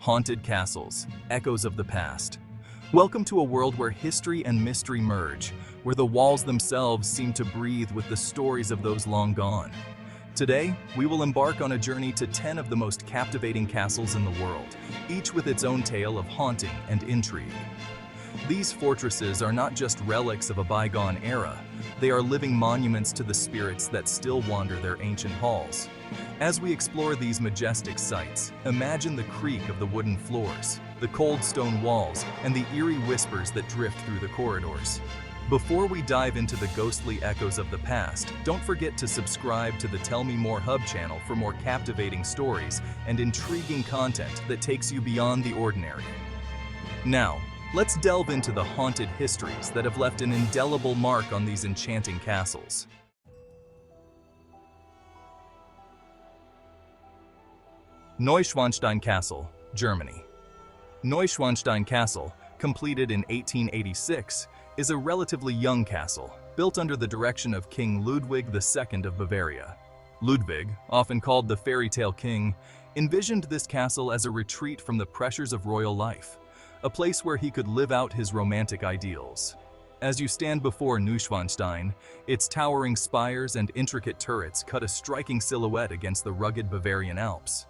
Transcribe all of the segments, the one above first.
Haunted castles, echoes of the past. Welcome to a world where history and mystery merge, where the walls themselves seem to breathe with the stories of those long gone. Today, we will embark on a journey to 10 of the most captivating castles in the world, each with its own tale of haunting and intrigue. These fortresses are not just relics of a bygone era, they are living monuments to the spirits that still wander their ancient halls. As we explore these majestic sites, imagine the creak of the wooden floors, the cold stone walls, and the eerie whispers that drift through the corridors. Before we dive into the ghostly echoes of the past, don't forget to subscribe to the Tell Me More Hub channel for more captivating stories and intriguing content that takes you beyond the ordinary. Now, let's delve into the haunted histories that have left an indelible mark on these enchanting castles. Neuschwanstein Castle, Germany. Neuschwanstein Castle, completed in 1886, is a relatively young castle, built under the direction of King Ludwig II of Bavaria. Ludwig, often called the fairy tale king, envisioned this castle as a retreat from the pressures of royal life, a place where he could live out his romantic ideals. As you stand before Neuschwanstein, its towering spires and intricate turrets cut a striking silhouette against the rugged Bavarian Alps.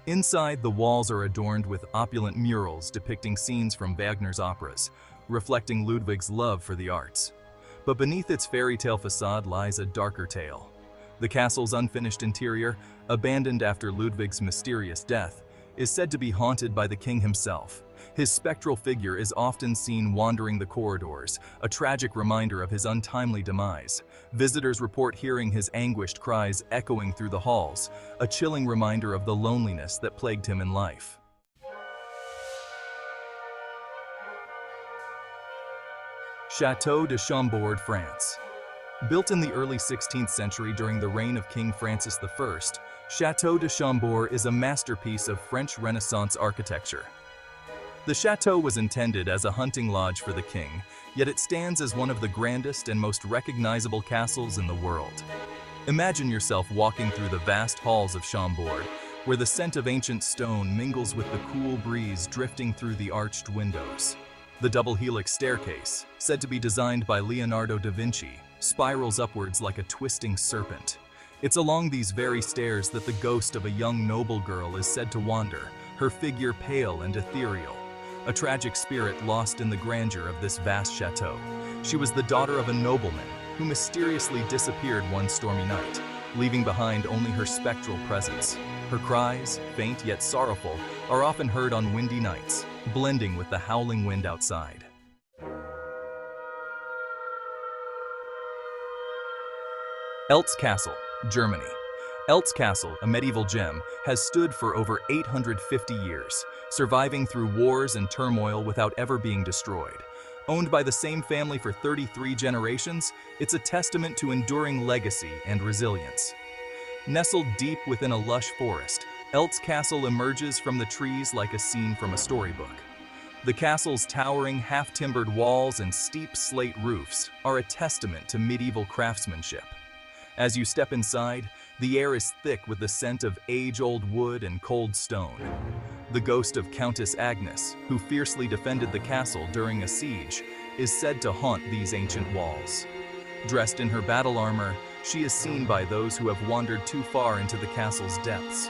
Inside, the walls are adorned with opulent murals depicting scenes from Wagner's operas, reflecting Ludwig's love for the arts. But beneath its fairy tale facade lies a darker tale. The castle's unfinished interior, abandoned after Ludwig's mysterious death, is said to be haunted by the king himself. His spectral figure is often seen wandering the corridors, a tragic reminder of his untimely demise. Visitors report hearing his anguished cries echoing through the halls, a chilling reminder of the loneliness that plagued him in life. Château de Chambord, France. Built in the early 16th century during the reign of King Francis I, Château de Chambord is a masterpiece of French Renaissance architecture. The chateau was intended as a hunting lodge for the king, yet it stands as one of the grandest and most recognizable castles in the world. Imagine yourself walking through the vast halls of Chambord, where the scent of ancient stone mingles with the cool breeze drifting through the arched windows. The double helix staircase, said to be designed by Leonardo da Vinci, spirals upwards like a twisting serpent. It's along these very stairs that the ghost of a young noble girl is said to wander, her figure pale and ethereal, a tragic spirit lost in the grandeur of this vast chateau. She was the daughter of a nobleman who mysteriously disappeared one stormy night, leaving behind only her spectral presence. Her cries, faint yet sorrowful, are often heard on windy nights, blending with the howling wind outside. Eltz Castle, Germany. Eltz Castle, a medieval gem, has stood for over 850 years, surviving through wars and turmoil without ever being destroyed. Owned by the same family for 33 generations, it's a testament to enduring legacy and resilience. Nestled deep within a lush forest, Eltz Castle emerges from the trees like a scene from a storybook. The castle's towering, half-timbered walls and steep slate roofs are a testament to medieval craftsmanship. As you step inside, the air is thick with the scent of age-old wood and cold stone. The ghost of Countess Agnes, who fiercely defended the castle during a siege, is said to haunt these ancient walls. Dressed in her battle armor, she is seen by those who have wandered too far into the castle's depths.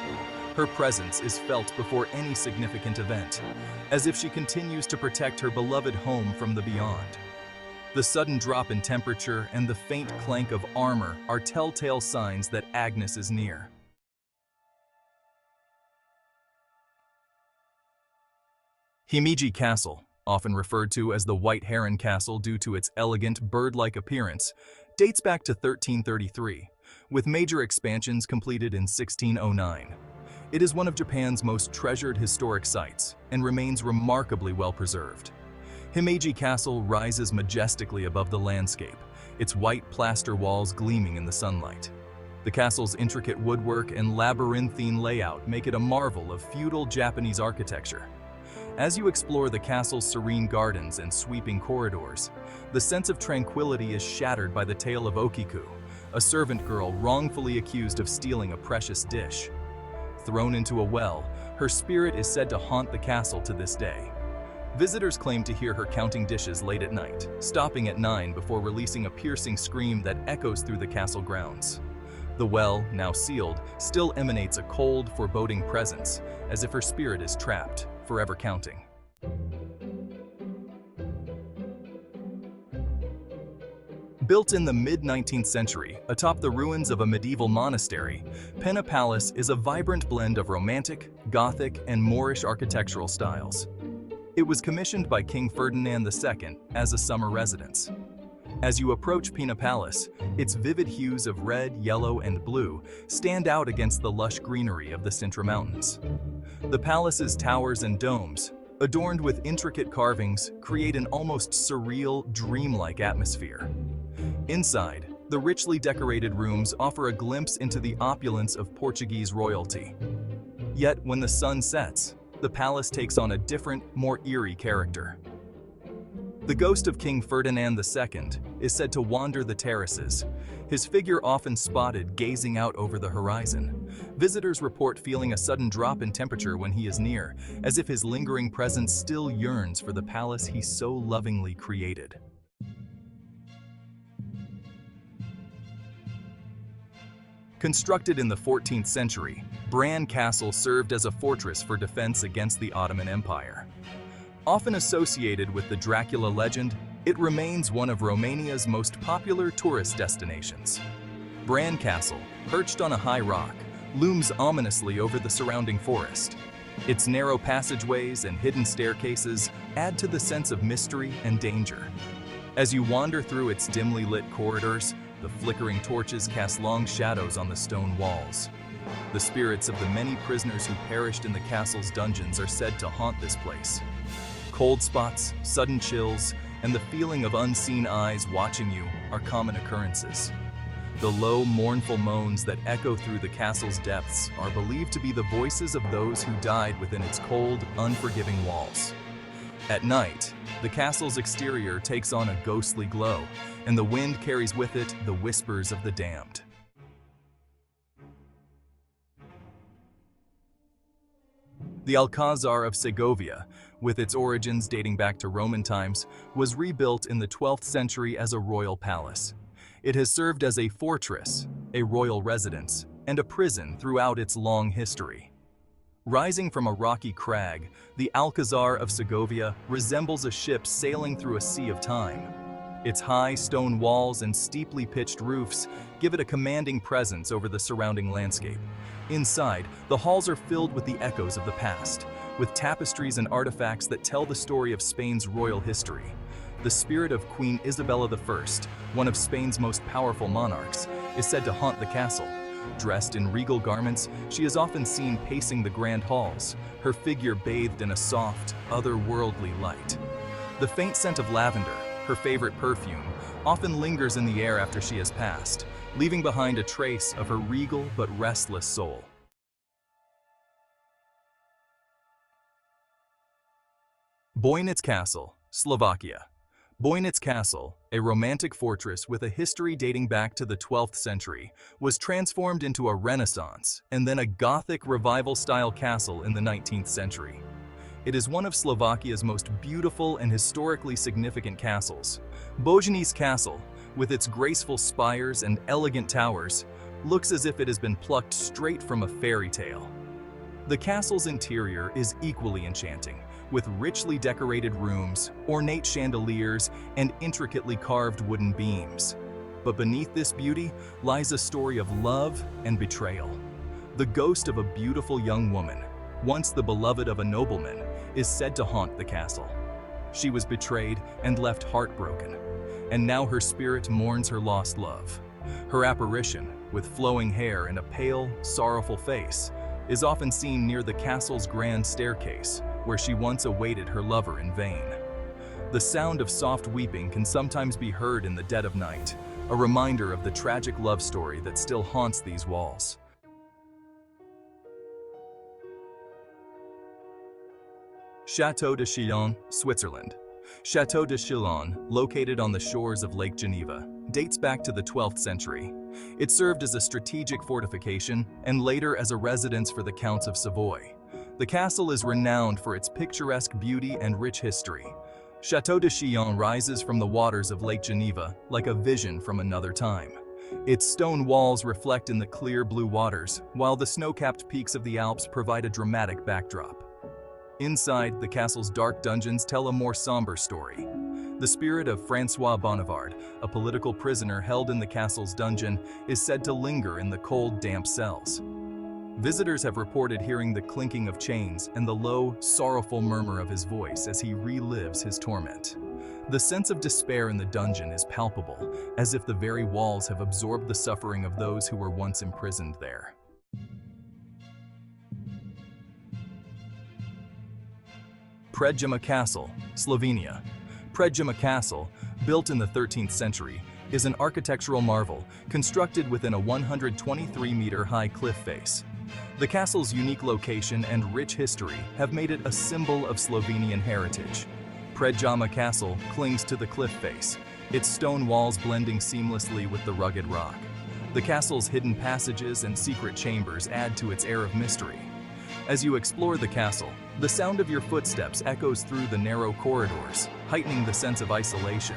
Her presence is felt before any significant event, as if she continues to protect her beloved home from the beyond. The sudden drop in temperature and the faint clank of armor are telltale signs that Agnes is near. Himeji Castle, often referred to as the White Heron Castle due to its elegant, bird-like appearance, dates back to 1333, with major expansions completed in 1609. It is one of Japan's most treasured historic sites and remains remarkably well preserved. Himeji Castle rises majestically above the landscape, its white plaster walls gleaming in the sunlight. The castle's intricate woodwork and labyrinthine layout make it a marvel of feudal Japanese architecture. As you explore the castle's serene gardens and sweeping corridors, the sense of tranquility is shattered by the tale of Okiku, a servant girl wrongfully accused of stealing a precious dish. thrown into a well, her spirit is said to haunt the castle to this day. Visitors claim to hear her counting dishes late at night, stopping at 9 before releasing a piercing scream that echoes through the castle grounds. The well, now sealed, still emanates a cold, foreboding presence, as if her spirit is trapped, forever counting. Built in the mid-19th century, atop the ruins of a medieval monastery, Penna Palace is a vibrant blend of Romantic, Gothic, and Moorish architectural styles. It was commissioned by King Ferdinand II as a summer residence. As you approach Penna Palace, its vivid hues of red, yellow, and blue stand out against the lush greenery of the Sintra Mountains. The palace's towers and domes, adorned with intricate carvings, create an almost surreal, dreamlike atmosphere. Inside, the richly decorated rooms offer a glimpse into the opulence of Portuguese royalty. Yet, when the sun sets, the palace takes on a different, more eerie character. The ghost of King Ferdinand II is said to wander the terraces, his figure often spotted gazing out over the horizon. Visitors report feeling a sudden drop in temperature when he is near, as if his lingering presence still yearns for the palace he so lovingly created. Constructed in the 14th century, Bran Castle served as a fortress for defense against the Ottoman Empire. Often associated with the Dracula legend, it remains one of Romania's most popular tourist destinations. Bran Castle, perched on a high rock, looms ominously over the surrounding forest. Its narrow passageways and hidden staircases add to the sense of mystery and danger. As you wander through its dimly lit corridors, the flickering torches cast long shadows on the stone walls. The spirits of the many prisoners who perished in the castle's dungeons are said to haunt this place. Cold spots, sudden chills, and the feeling of unseen eyes watching you are common occurrences. The low, mournful moans that echo through the castle's depths are believed to be the voices of those who died within its cold, unforgiving walls. At night, the castle's exterior takes on a ghostly glow, and the wind carries with it the whispers of the damned. The Alcazar of Segovia, with its origins dating back to Roman times, was rebuilt in the 12th century as a royal palace. It has served as a fortress, a royal residence, and a prison throughout its long history. Rising from a rocky crag, the Alcazar of Segovia resembles a ship sailing through a sea of time. Its high stone walls and steeply pitched roofs give it a commanding presence over the surrounding landscape. Inside, the halls are filled with the echoes of the past, with tapestries and artifacts that tell the story of Spain's royal history. The spirit of Queen Isabella I, one of Spain's most powerful monarchs, is said to haunt the castle. Dressed in regal garments, she is often seen pacing the grand halls, her figure bathed in a soft, otherworldly light. The faint scent of lavender, her favorite perfume, often lingers in the air after she has passed, leaving behind a trace of her regal but restless soul. Bojnice Castle, Slovakia. Bojnice Castle, a romantic fortress with a history dating back to the 12th century, was transformed into a Renaissance and then a Gothic revival-style castle in the 19th century. It is one of Slovakia's most beautiful and historically significant castles. Bojnice Castle, with its graceful spires and elegant towers, looks as if it has been plucked straight from a fairy tale. The castle's interior is equally enchanting, with richly decorated rooms, ornate chandeliers, and intricately carved wooden beams. But beneath this beauty lies a story of love and betrayal. The ghost of a beautiful young woman, once the beloved of a nobleman, is said to haunt the castle. She was betrayed and left heartbroken, and now her spirit mourns her lost love. Her apparition, with flowing hair and a pale, sorrowful face, is often seen near the castle's grand staircase, where she once awaited her lover in vain. The sound of soft weeping can sometimes be heard in the dead of night, a reminder of the tragic love story that still haunts these walls. Château de Chillon, Switzerland. Château de Chillon, located on the shores of Lake Geneva, dates back to the 12th century. It served as a strategic fortification and later as a residence for the Counts of Savoy. The castle is renowned for its picturesque beauty and rich history. Château de Chillon rises from the waters of Lake Geneva like a vision from another time. Its stone walls reflect in the clear blue waters, while the snow-capped peaks of the Alps provide a dramatic backdrop. Inside, the castle's dark dungeons tell a more somber story. The spirit of François Bonnivard, a political prisoner held in the castle's dungeon, is said to linger in the cold, damp cells. Visitors have reported hearing the clinking of chains and the low, sorrowful murmur of his voice as he relives his torment. The sense of despair in the dungeon is palpable, as if the very walls have absorbed the suffering of those who were once imprisoned there. Bojnice Castle, Slovenia. Bojnice Castle, built in the 13th century, is an architectural marvel constructed within a 123-meter-high cliff face. The castle's unique location and rich history have made it a symbol of Slovenian heritage. Bojnice Castle clings to the cliff face, its stone walls blending seamlessly with the rugged rock. The castle's hidden passages and secret chambers add to its air of mystery. As you explore the castle, the sound of your footsteps echoes through the narrow corridors, heightening the sense of isolation.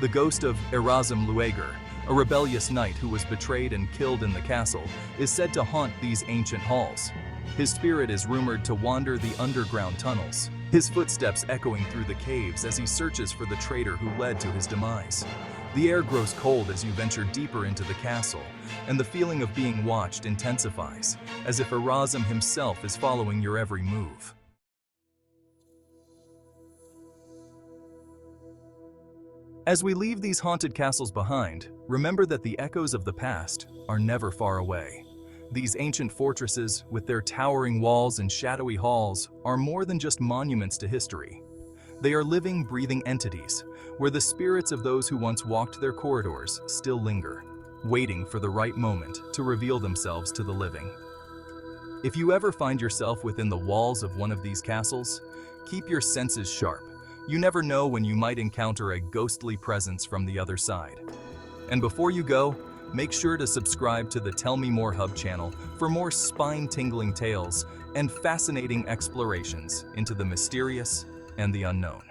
The ghost of Erasm Lueger, a rebellious knight who was betrayed and killed in the castle, is said to haunt these ancient halls. His spirit is rumored to wander the underground tunnels, his footsteps echoing through the caves as he searches for the traitor who led to his demise. The air grows cold as you venture deeper into the castle, and the feeling of being watched intensifies, as if Erasm himself is following your every move. As we leave these haunted castles behind, remember that the echoes of the past are never far away. These ancient fortresses, with their towering walls and shadowy halls, are more than just monuments to history. They are living, breathing entities, where the spirits of those who once walked their corridors still linger, waiting for the right moment to reveal themselves to the living. If you ever find yourself within the walls of one of these castles, keep your senses sharp. You never know when you might encounter a ghostly presence from the other side. And before you go, make sure to subscribe to the Tell Me More Hub channel for more spine-tingling tales and fascinating explorations into the mysterious and the unknown.